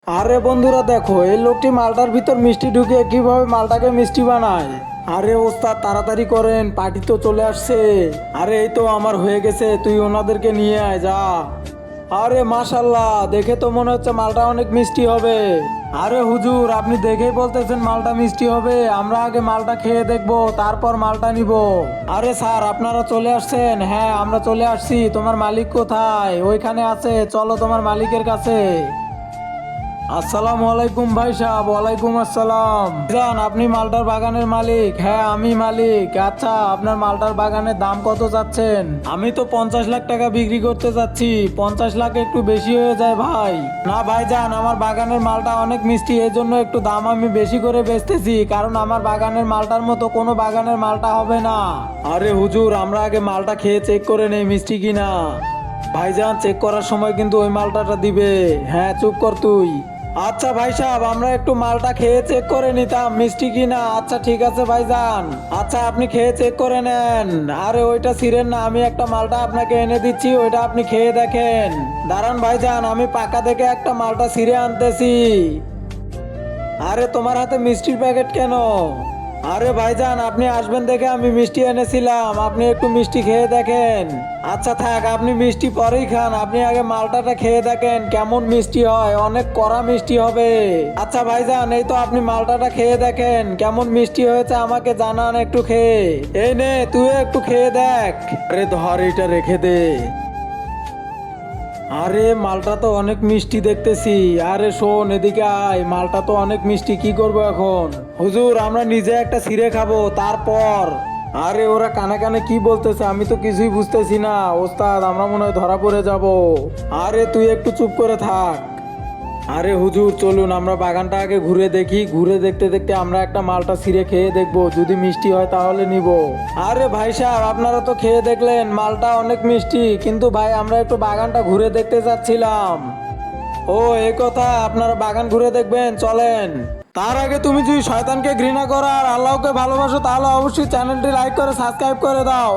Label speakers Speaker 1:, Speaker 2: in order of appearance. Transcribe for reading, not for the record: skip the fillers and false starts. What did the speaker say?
Speaker 1: আরে বন্ধুরা দেখো, এই লোকটি মালটার ভিতর মিষ্টি ঢুকিয়ে কিভাবে মালটাকে মিষ্টি বানায়। আরে ওস্তাদ তাড়াতাড়ি করেন, পার্টি তো চলে আসছে। আরে এই তো আমার হয়ে গেছে, তুই ওনাদেরকে নিয়ে আয় যা। আরে মাশাল্লাহ, দেখে তো মনে হচ্ছে মালটা অনেক মিষ্টি হবে। আরে হুজুর, আপনি দেখেই বলতেছেন মালটা মিষ্টি হবে? আমরা আগে মালটা খেয়ে দেখবো, তারপর মালটা নিব। আরে স্যার, আপনারা চলে আসছেন? হ্যাঁ, আমরা চলে আসছি। তোমার মালিক কোথায়? ওইখানে আছে, চলো তোমার মালিকের কাছে। আসসালামু আলাইকুম ভাই সাহেব। ওয়ালাইকুম আসসালাম। জান, আপনি মালটার বাগানের মালিক? হ্যাঁ, আমি মালিক। আচ্ছা, আপনার মালটার বাগানের দাম কত চাচ্ছেন? আমি তো 50 লাখ টাকা বিক্রি করতে চাচ্ছি। 50 লাখ একটু বেশি হয়ে যায় ভাই। না ভাই জান, আমার বাগানের মালটা অনেক মিষ্টি, এই জন্য একটু দাম আমি বেশি করে বেচতেছি, কারণ আমার বাগানের মালটার মতো কোনো বাগানের মালটা হবে না। আরে হুজুর, আমরা আগে মালটা খেয়ে চেক করে নেই মিষ্টি কিনা। ভাইজান, চেক করার সময় কিন্তু ওই মালটাটা দিবে। হ্যাঁ, চুপ কর তুই। আচ্ছা ভাই সাহেব, আমরা একটু মালটা খেয়ে চেক করে নিতাম মিষ্টি কিনা। আচ্ছা ঠিক আছে ভাইজান। আচ্ছা, আপনি খেয়ে চেক করে নেন। আরে ওইটা ছিঁড়েন না, আমি একটা মালটা আপনাকে এনে দিচ্ছি, ওইটা আপনি খেয়ে দেখেন। দাঁড়ান ভাইজান, আমি পাকা থেকে একটা মালটা ছিঁড়ে আনতেছি। আরে তোমার হাতে মিষ্টির প্যাকেট কেন? আরে ভাইজান, আপনি আসবেন দেখে আমি মিষ্টি এনেছিলাম, আপনি একটু মিষ্টি খেয়ে দেখেন। আচ্ছা থাক, আপনি মিষ্টি পরেই খান, আপনি আগে মালটাটা খেয়ে দেখেন কেমন মিষ্টি হয়। অনেক কড়া মিষ্টি হবে। আচ্ছা ভাইজান, এই তো আপনি মালটাটা খেয়ে দেখেন কেমন মিষ্টি হয়েছে, আমাকে জানান একটু খেয়ে। এই নে, তুই একটু খেয়ে দেখ। আরে ধর, এটা রেখে দে। আরে মালটা তো অনেক মিষ্টি দেখতেছি। আরে শোন, এদিকে আয়, মালটা তো অনেক মিষ্টি, কি করবো এখন? হুজুর, আমরা নিজে একটা ছিঁড়ে খাবো তারপর। আরে ওরা কানে কানে কি বলতেছে, আমি তো কিছুই বুঝতেছি না। ওস্তাদ, আমরা মনে হয় ধরা পড়ে যাব। আরে তুই একটু চুপ করে থাক। আরে হুজুর, চলুন আমরা বাগানটা আগে ঘুরে দেখি। ঘুরে দেখতে দেখতে আমরা একটা মালটা ছিঁড়ে খেয়ে দেখবো, যদি মিষ্টি হয় তাহলে নিব। আরে ভাই সাহেব, আপনারা তো খেয়ে দেখলেন মালটা অনেক মিষ্টি, কিন্তু ভাই আমরা একটু বাগানটা ঘুরে দেখতে চাচ্ছিলাম। ও এই কথা, আপনারা বাগান ঘুরে দেখবেন, চলেন। তার আগে তুমি যদি শয়তানকে ঘৃণা করো আর আল্লাহকে ভালোবাসো, তাহলে অবশ্যই চ্যানেলটি লাইক করে সাবস্ক্রাইব করে দাও।